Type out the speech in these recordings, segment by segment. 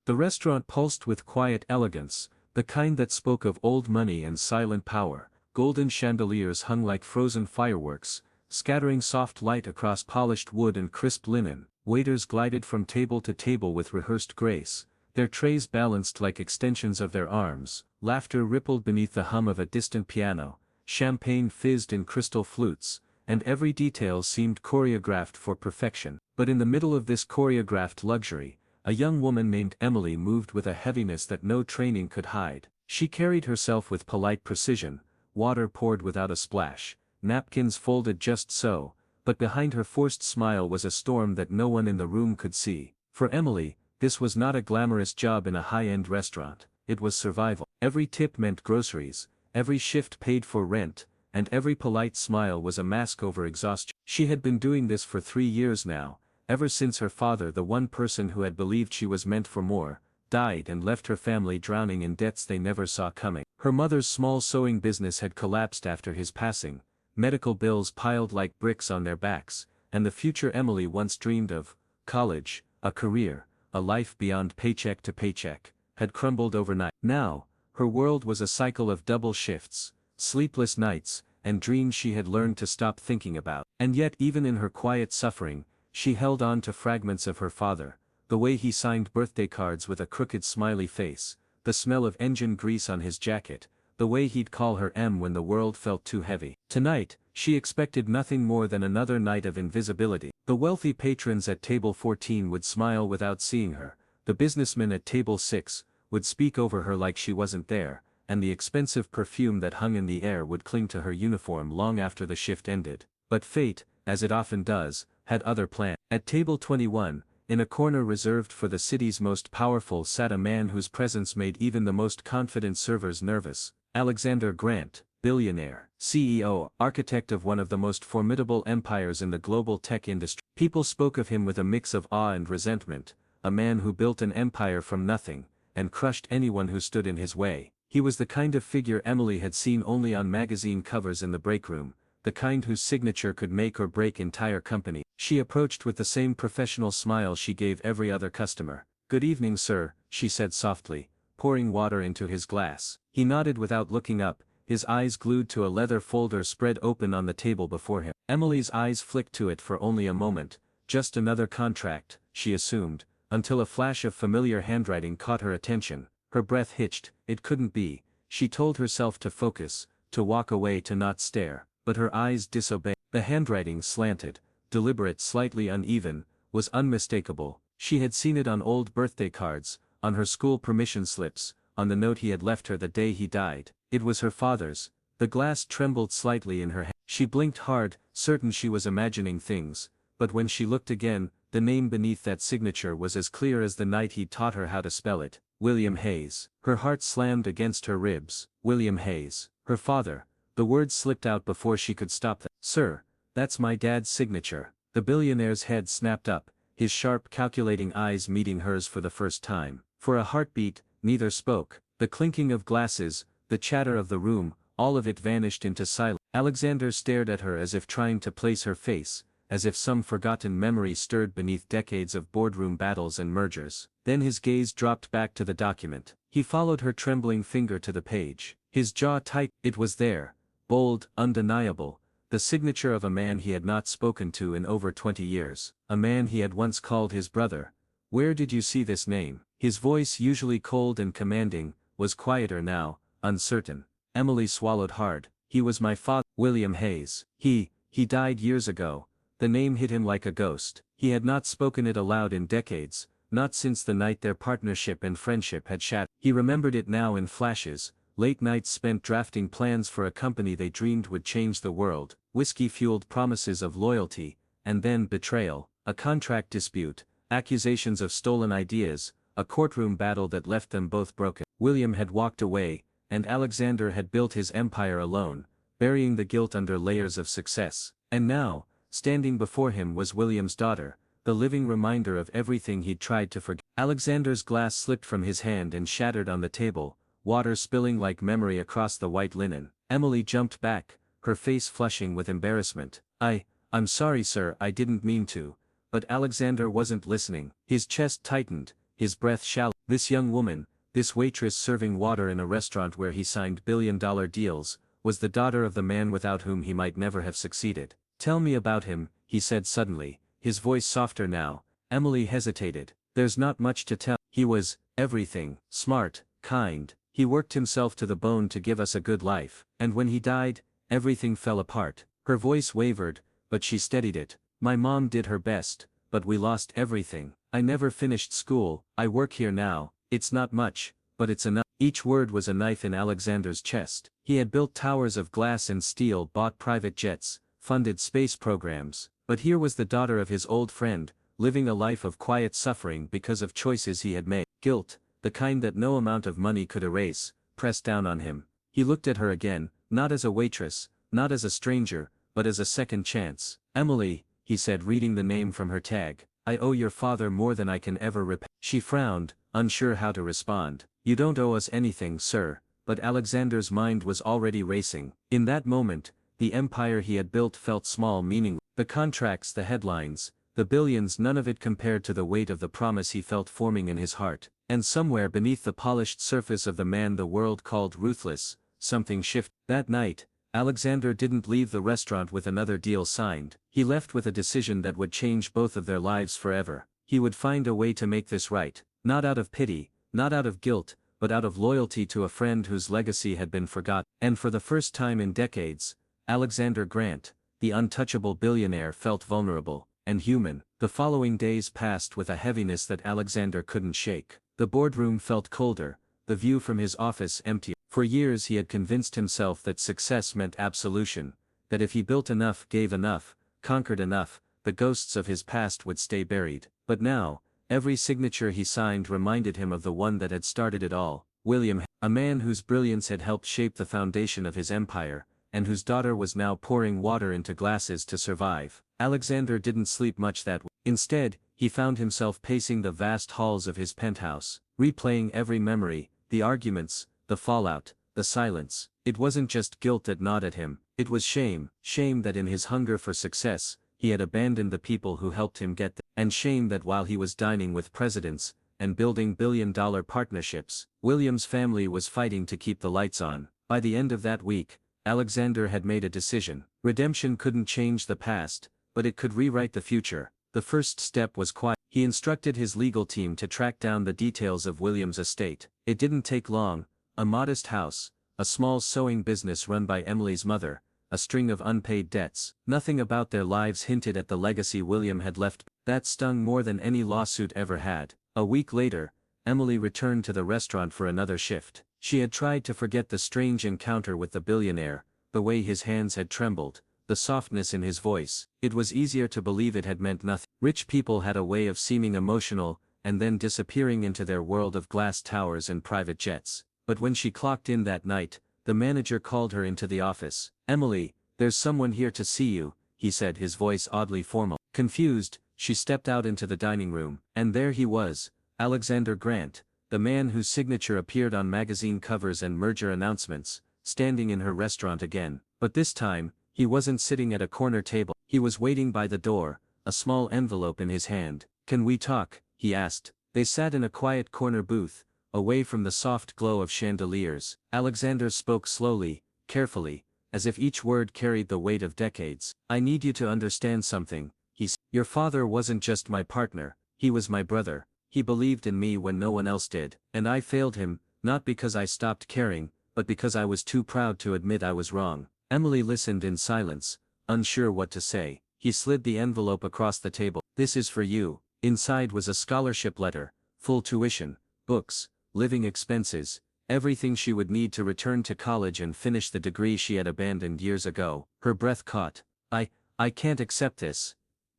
The restaurant pulsed with quiet elegance, the kind that spoke of old money and silent power. Golden chandeliers hung like frozen fireworks, scattering soft light across polished wood and crisp linen. Waiters glided from table to table with rehearsed grace, their trays balanced like extensions of their arms. Laughter rippled beneath the hum of a distant piano, champagne fizzed in crystal flutes, and every detail seemed choreographed for perfection. But in the middle of this choreographed luxury, a young woman named Emily moved with a heaviness that no training could hide. She carried herself with polite precision, water poured without a splash, napkins folded just so, but behind her forced smile was a storm that no one in the room could see. For Emily, this was not a glamorous job in a high-end restaurant, it was survival. Every tip meant groceries, every shift paid for rent, and every polite smile was a mask over exhaustion. She had been doing this for 3 years now, ever since her father, the one person who had believed she was meant for more, died and left her family drowning in debts they never saw coming. Her mother's small sewing business had collapsed after his passing, medical bills piled like bricks on their backs, and the future Emily once dreamed of, college, a career, a life beyond paycheck to paycheck, had crumbled overnight. Now, her world was a cycle of double shifts, sleepless nights, and dreams she had learned to stop thinking about. And yet even in her quiet suffering, she held on to fragments of her father, the way he signed birthday cards with a crooked smiley face, the smell of engine grease on his jacket, the way he'd call her Em when the world felt too heavy. Tonight, she expected nothing more than another night of invisibility. The wealthy patrons at table 14 would smile without seeing her, the businessmen at table 6 would speak over her like she wasn't there, and the expensive perfume that hung in the air would cling to her uniform long after the shift ended. But fate, as it often does, had other plans. At table 21, in a corner reserved for the city's most powerful, sat a man whose presence made even the most confident servers nervous. Alexander Grant, billionaire, CEO, architect of one of the most formidable empires in the global tech industry. People spoke of him with a mix of awe and resentment, a man who built an empire from nothing, and crushed anyone who stood in his way. He was the kind of figure Emily had seen only on magazine covers in the break room, the kind whose signature could make or break entire company. She approached with the same professional smile she gave every other customer. "Good evening, sir," she said softly, pouring water into his glass. He nodded without looking up, his eyes glued to a leather folder spread open on the table before him. Emily's eyes flicked to it for only a moment. Just another contract, she assumed, until a flash of familiar handwriting caught her attention. Her breath hitched. It couldn't be. She told herself to focus, to walk away, to not stare. But her eyes disobeyed. The handwriting, slanted, deliberate, slightly uneven, was unmistakable. She had seen it on old birthday cards, on her school permission slips, on the note he had left her the day he died. It was her father's. The glass trembled slightly in her hand. She blinked hard, certain she was imagining things, but when she looked again, the name beneath that signature was as clear as the night he'd taught her how to spell it. William Hayes. Her heart slammed against her ribs. William Hayes. Her father. The words slipped out before she could stop them. "Sir, that's my dad's signature." The billionaire's head snapped up, his sharp calculating eyes meeting hers for the first time. For a heartbeat, neither spoke. The clinking of glasses, the chatter of the room, all of it vanished into silence. Alexander stared at her as if trying to place her face, as if some forgotten memory stirred beneath decades of boardroom battles and mergers. Then his gaze dropped back to the document. He followed her trembling finger to the page. His jaw tightened. It was there. Bold, undeniable, the signature of a man he had not spoken to in over 20 years, a man he had once called his brother. "Where did you see this name?" His voice, usually cold and commanding, was quieter now, uncertain. Emily swallowed hard. "He was my father, William Hayes. He died years ago." The name hit him like a ghost. He had not spoken it aloud in decades, not since the night their partnership and friendship had shattered. He remembered it now in flashes. Late nights spent drafting plans for a company they dreamed would change the world, whiskey-fueled promises of loyalty, and then betrayal, a contract dispute, accusations of stolen ideas, a courtroom battle that left them both broken. William had walked away, and Alexander had built his empire alone, burying the guilt under layers of success. And now, standing before him was William's daughter, the living reminder of everything he'd tried to forget. Alexander's glass slipped from his hand and shattered on the table, water spilling like memory across the white linen. Emily jumped back, her face flushing with embarrassment. I'm sorry, sir, I didn't mean to." But Alexander wasn't listening. His chest tightened, his breath shallow. This young woman, this waitress serving water in a restaurant where he signed billion-dollar deals, was the daughter of the man without whom he might never have succeeded. "Tell me about him," he said suddenly, his voice softer now. Emily hesitated. "There's not much to tell. He was everything. Smart, kind. He worked himself to the bone to give us a good life. And when he died, everything fell apart." Her voice wavered, but she steadied it. "My mom did her best, but we lost everything. I never finished school. I work here now. It's not much, but it's enough." Each word was a knife in Alexander's chest. He had built towers of glass and steel, bought private jets, funded space programs, but here was the daughter of his old friend, living a life of quiet suffering because of choices he had made. Guilt, the kind that no amount of money could erase, pressed down on him. He looked at her again, not as a waitress, not as a stranger, but as a second chance. "Emily," he said, reading the name from her tag, "I owe your father more than I can ever repay." She frowned, unsure how to respond. "You don't owe us anything, sir," but Alexander's mind was already racing. In that moment, the empire he had built felt small, meaningless. The contracts, the headlines, the billions, none of it compared to the weight of the promise he felt forming in his heart. And somewhere beneath the polished surface of the man the world called ruthless, something shifted. That night, Alexander didn't leave the restaurant with another deal signed. He left with a decision that would change both of their lives forever. He would find a way to make this right, not out of pity, not out of guilt, but out of loyalty to a friend whose legacy had been forgotten. And for the first time in decades, Alexander Grant, the untouchable billionaire, felt vulnerable and human. The following days passed with a heaviness that Alexander couldn't shake. The boardroom felt colder, the view from his office emptier. For years he had convinced himself that success meant absolution, that if he built enough, gave enough, conquered enough, the ghosts of his past would stay buried. But now, every signature he signed reminded him of the one that had started it all, William, a man whose brilliance had helped shape the foundation of his empire, and whose daughter was now pouring water into glasses to survive. Alexander didn't sleep much that way. Instead, he found himself pacing the vast halls of his penthouse, replaying every memory, the arguments, the fallout, the silence. It wasn't just guilt that gnawed at him, it was shame, shame that in his hunger for success, he had abandoned the people who helped him get there, and shame that while he was dining with presidents, and building billion-dollar partnerships, William's family was fighting to keep the lights on. By the end of that week, Alexander had made a decision. Redemption couldn't change the past, but it could rewrite the future. The first step was quiet. He instructed his legal team to track down the details of William's estate. It didn't take long. A modest house, a small sewing business run by Emily's mother, a string of unpaid debts. Nothing about their lives hinted at the legacy William had left. That stung more than any lawsuit ever had. A week later, Emily returned to the restaurant for another shift. She had tried to forget the strange encounter with the billionaire, the way his hands had trembled, the softness in his voice. It was easier to believe it had meant nothing. Rich people had a way of seeming emotional, and then disappearing into their world of glass towers and private jets. But when she clocked in that night, the manager called her into the office. "Emily, there's someone here to see you," he said, his voice oddly formal. Confused, she stepped out into the dining room, and there he was, Alexander Grant, the man whose signature appeared on magazine covers and merger announcements, standing in her restaurant again. But this time, he wasn't sitting at a corner table. He was waiting by the door, a small envelope in his hand. "Can we talk?" he asked. They sat in a quiet corner booth, away from the soft glow of chandeliers. Alexander spoke slowly, carefully, as if each word carried the weight of decades. "I need you to understand something," he said. "Your father wasn't just my partner, he was my brother. He believed in me when no one else did. And I failed him, not because I stopped caring, but because I was too proud to admit I was wrong." Emily listened in silence, unsure what to say. He slid the envelope across the table. "This is for you." Inside was a scholarship letter, full tuition, books, living expenses, everything she would need to return to college and finish the degree she had abandoned years ago. Her breath caught. I can't accept this."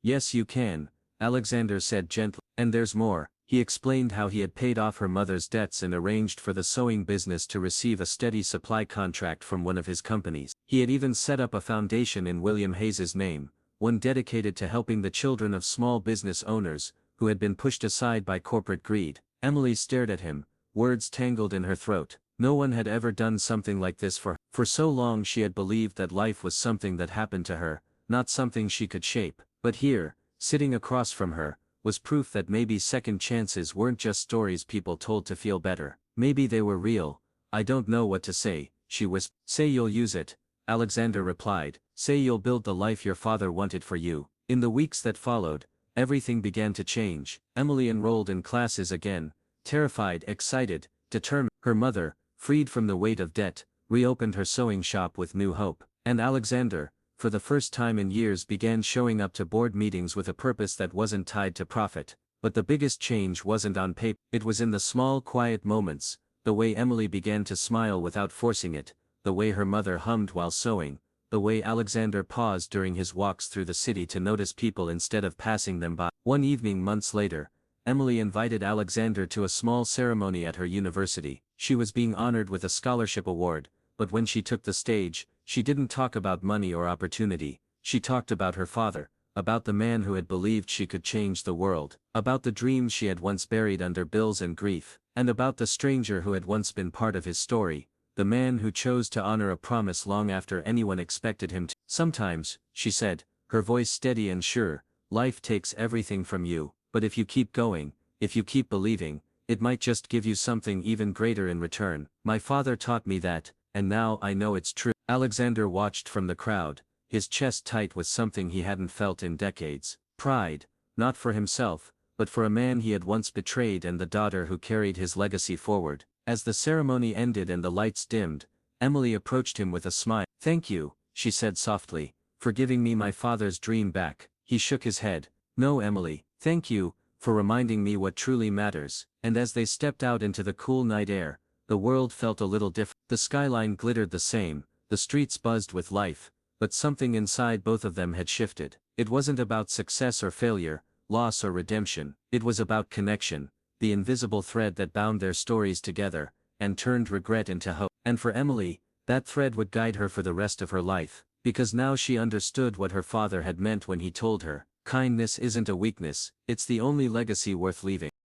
"Yes you can," Alexander said gently. "And there's more." He explained how he had paid off her mother's debts and arranged for the sewing business to receive a steady supply contract from one of his companies. He had even set up a foundation in William Hayes's name, one dedicated to helping the children of small business owners, who had been pushed aside by corporate greed. Emily stared at him, words tangled in her throat. No one had ever done something like this for her. For so long she had believed that life was something that happened to her, not something she could shape. But here, sitting across from her, was proof that maybe second chances weren't just stories people told to feel better. Maybe they were real. I don't know what to say, she whispered. Say you'll use it, Alexander replied. Say you'll build the life your father wanted for you. In the weeks that followed, everything began to change. Emily enrolled in classes again, terrified, excited, determined. Her mother, freed from the weight of debt, reopened her sewing shop with new hope. And Alexander, for the first time in years, began showing up to board meetings with a purpose that wasn't tied to profit. But the biggest change wasn't on paper. It was in the small, quiet moments, the way Emily began to smile without forcing it, the way her mother hummed while sewing, the way Alexander paused during his walks through the city to notice people instead of passing them by. One evening months later, Emily invited Alexander to a small ceremony at her university. She was being honored with a scholarship award, but when she took the stage, she didn't talk about money or opportunity. She talked about her father, about the man who had believed she could change the world, about the dreams she had once buried under bills and grief, and about the stranger who had once been part of his story, the man who chose to honor a promise long after anyone expected him to. Sometimes, she said, her voice steady and sure, life takes everything from you, but if you keep going, if you keep believing, it might just give you something even greater in return. My father taught me that, and now I know it's true. Alexander watched from the crowd, his chest tight with something he hadn't felt in decades. Pride, not for himself, but for a man he had once betrayed and the daughter who carried his legacy forward. As the ceremony ended and the lights dimmed, Emily approached him with a smile. Thank you, she said softly, for giving me my father's dream back. He shook his head. No, Emily, thank you, for reminding me what truly matters. And as they stepped out into the cool night air, the world felt a little different. The skyline glittered the same, the streets buzzed with life, but something inside both of them had shifted. It wasn't about success or failure, loss or redemption. It was about connection, the invisible thread that bound their stories together, and turned regret into hope. And for Emily, that thread would guide her for the rest of her life, because now she understood what her father had meant when he told her, kindness isn't a weakness, it's the only legacy worth leaving.